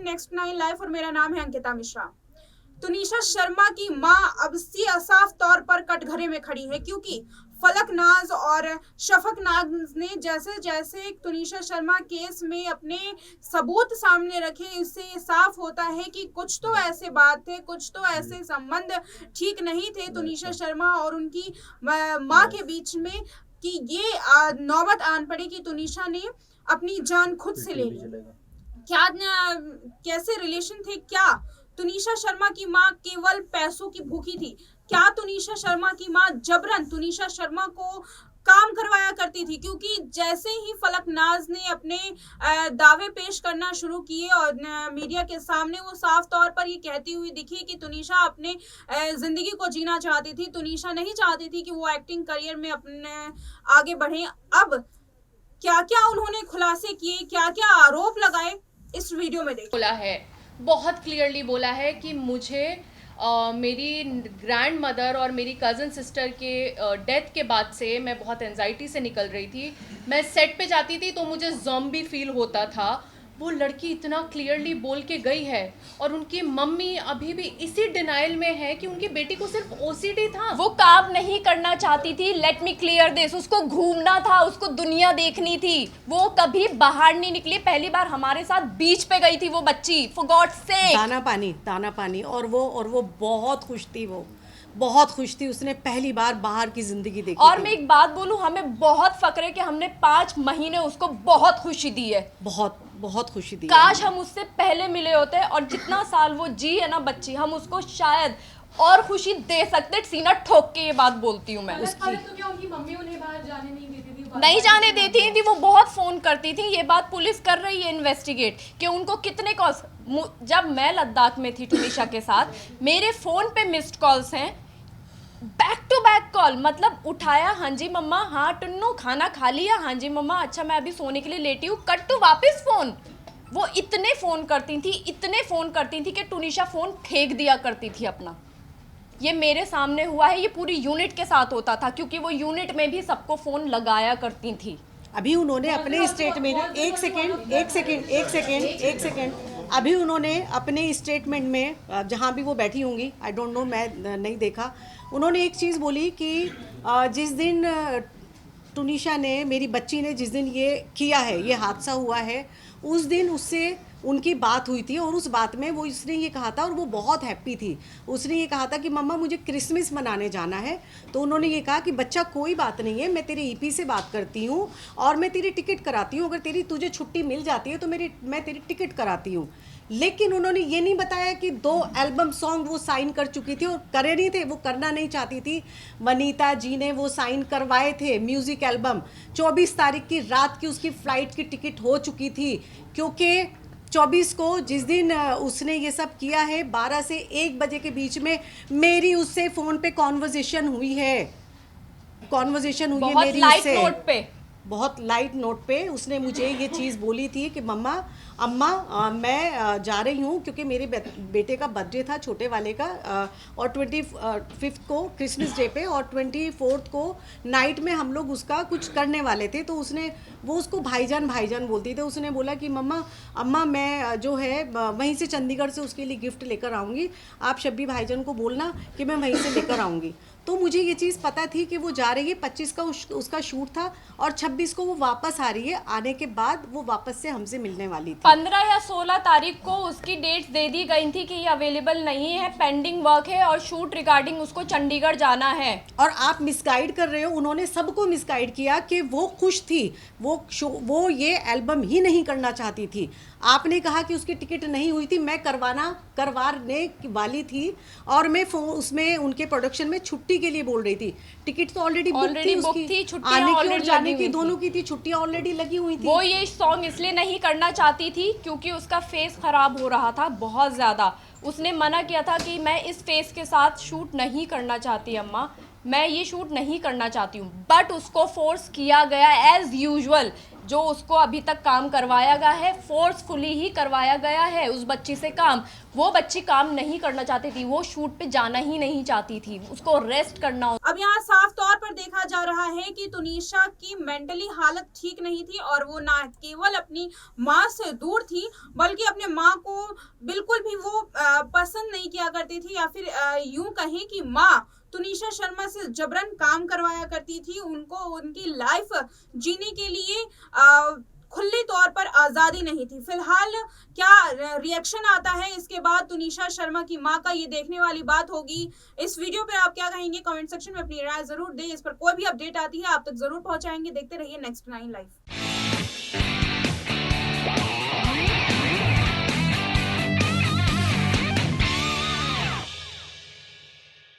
Next 9 live और मेरा नाम है अंकिता मिश्रा। तुनिशा शर्मा की मां अब सी साफ तौर पर कटघरे में खड़ी है, क्योंकि फलक नाज और शफक नाज ने जैसे जैसे तुनिशा शर्मा केस में अपने सबूत सामने रखे, इससे साफ होता है कि कुछ तो ऐसे बात थे, कुछ तो ऐसे संबंध ठीक नहीं थे तुनिशा शर्मा और उनकी मां के बीच में, कि ये नौबत आन पड़ी कि तुनिशा ने अपनी जान खुद से ले ली। क्या कैसे रिलेशन थे? क्या तुनिशा शर्मा की मां केवल पैसों की भूखी थी? क्या तुनिशा शर्मा की मां जबरन तुनिशा शर्मा को काम करवाया करती थी? क्योंकि जैसे ही फलक नाज ने अपने दावे पेश करना शुरू किए और मीडिया के सामने, वो साफ तौर पर ये कहती हुई दिखी कि तुनिशा अपने जिंदगी को जीना चाहती थी, तुनिशा नहीं चाहती थी कि वो एक्टिंग करियर में अपने आगे बढ़े। अब क्या क्या उन्होंने खुलासे किए, क्या क्या आरोप लगाए, इस वीडियो में देखिए। बोला है, बहुत क्लियरली बोला है कि मुझे मेरी ग्रैंड मदर और मेरी कज़न सिस्टर के डेथ के बाद से मैं बहुत एंजाइटी से निकल रही थी। मैं सेट पे जाती थी तो मुझे ज़ॉम्बी फील होता था। वो लड़की इतना क्लियरली बोल के गई है और उनकी मम्मी अभी भी इसी डिनाइल में है कि उनकी बेटी को सिर्फ ओसीडी था। वो काम नहीं करना चाहती थी, लेट मी क्लियर दिस। उसको घूमना था, उसको दुनिया देखनी थी। वो कभी बाहर नहीं निकली। पहली बार हमारे साथ बीच पे गई थी वो बच्ची, फॉर गॉड सेक। दाना पानी और वो बहुत खुश थी। वो बहुत खुश थी, उसने पहली बार बाहर की जिंदगी देखी। और मैं एक बात बोलूं, हमें बहुत फक्र है कि हमने 5 महीने उसको बहुत खुशी दी है, बहुत खुशी दी। काश हम उससे पहले मिले होते और जितना साल वो जी है ना बच्ची, हम उसको शायद और खुशी दे सकते। सीना ठोक के ये बात बोलती हूँ मैं। उसकी तो क्या उनकी मम्मी उन्हें बाहर जाने नहीं देती थी? नहीं जाने देती थी, वो बहुत फोन करती थी। ये बात पुलिस कर रही है इन्वेस्टिगेट कि उनको कितने कॉल्स। जब मैं लद्दाख में थी तुनिशा के साथ, मेरे फोन पे मिस्ड कॉल्स हैं, बैक टू बैक कॉल। मतलब उठाया, हाँ जी मम्मा, हाँ टुन्नू खाना खा लिया, हाँ जी मम्मा, अच्छा मैं अभी सोने के लिए लेटी हूँ, कट टू वापस फोन। वो इतने फ़ोन करती थी कि तुनिशा फ़ोन फेंक दिया करती थी अपना। ये मेरे सामने हुआ है, ये पूरी यूनिट के साथ होता था, क्योंकि वो यूनिट में भी सबको फ़ोन लगाया करती थी। अभी उन्होंने अपने स्टेटमेंट एक सेकेंड अभी उन्होंने अपने स्टेटमेंट में, जहाँ भी वो बैठी होंगी, आई डोंट नो, मैं नहीं देखा, उन्होंने एक चीज़ बोली कि जिस दिन तुनिशा ने, मेरी बच्ची ने जिस दिन ये किया है, ये हादसा हुआ है, उस दिन उससे उनकी बात हुई थी और उस बात में वो उसने ये कहा था और वो बहुत हैप्पी थी। उसने ये कहा था कि मम्मा मुझे क्रिसमस मनाने जाना है। तो उन्होंने ये कहा कि बच्चा कोई बात नहीं है, मैं तेरे ईपी से बात करती हूँ और मैं तेरी टिकट कराती हूँ, अगर तुझे छुट्टी मिल जाती है तो मैं तेरी टिकट कराती हूँ। लेकिन उन्होंने ये नहीं बताया कि 2 एल्बम सॉन्ग वो साइन कर चुकी थी और करे नहीं थे, वो करना नहीं चाहती थी। वनीता जी ने वो साइन करवाए थे म्यूज़िक एल्बम। 24 तारीख की रात की उसकी फ़्लाइट की टिकट हो चुकी थी, क्योंकि 24 को जिस दिन उसने ये सब किया है, 12 से 1 बजे के बीच में मेरी उससे फ़ोन पे कॉन्वर्जेशन हुई है मेरी उससे। बहुत लाइट नोट पे उसने मुझे ये चीज़ बोली थी कि अम्मा मैं जा रही हूँ, क्योंकि मेरे बेटे का बर्थडे था, छोटे वाले का, और 25 को क्रिसमस डे पे और 24 को नाइट में हम लोग उसका कुछ करने वाले थे। तो वो उसको भाईजान बोलती थी। उसने बोला कि अम्मा मैं जो है वहीं से चंडीगढ़ से उसके लिए गिफ्ट लेकर आऊँगी, आप शब्बी भाईजान को बोलना कि मैं वहीं से लेकर आऊँगी। तो मुझे ये चीज़ पता थी कि वो जा रही है, 25 का उसका शूट था और 26 को वो वापस आ रही है। आने के बाद वो वापस से हमसे मिलने वाली थी। 15 या 16 तारीख को उसकी डेट्स दे दी गई थी कि ये अवेलेबल नहीं है, पेंडिंग वर्क है और शूट रिगार्डिंग उसको चंडीगढ़ जाना है। और आप मिसगाइड कर रहे हो, उन्होंने सबको मिसगाइड किया कि वो खुश थी, वो ये एल्बम ही नहीं करना चाहती थी। आपने कहा कि उसकी टिकट नहीं हुई थी, मैं करवाने वाली थी और मैं उसमें उनके प्रोडक्शन में छुट्टी के लिए बोल रही थी। टिकट तो ऑलरेडी बुक थी उसकी, आने की और जाने की दोनों की थी, छुट्टियां ऑलरेडी लगी हुई थी। वो ये सॉन्ग इसलिए नहीं करना चाहती थी क्योंकि उसका फेस खराब हो रहा था बहुत ज़्यादा। उसने मना किया था कि मैं इस फेस के साथ शूट नहीं करना चाहती अम्मा, मैं ये शूट नहीं करना चाहती हूँ। बट उसको फोर्स किया गया एज यूजुअल। जो उसको अभी तक काम करवाया गया है, फोर्सफुली ही करवाया गया है उस बच्ची से काम। वो बच्ची काम नहीं करना चाहती थी, वो शूट पे जाना ही नहीं चाहती थी, उसको रेस्ट करना अब यहाँ साफ तौर पर देखा जा रहा है कि तुनिशा की मेंटली हालत ठीक नहीं थी और वो ना केवल अपनी माँ से दूर थी बल्कि अपने माँ को बिल्कुल भी वो पसंद नहीं किया करती थी, या फिर यूं कहें कि माँ तुनिशा शर्मा से जबरन काम करवाया करती थी, उनको उनकी लाइफ जीने के लिए खुले तौर पर आज़ादी नहीं थी। फिलहाल क्या रिएक्शन आता है इसके बाद तुनिशा शर्मा की मां का, ये देखने वाली बात होगी। इस वीडियो पर आप क्या कहेंगे कमेंट सेक्शन में अपनी राय जरूर दें। इस पर कोई भी अपडेट आती है आप तक जरूर पहुंचाएंगे। देखते रहिए नेक्स्ट 9 लाइव।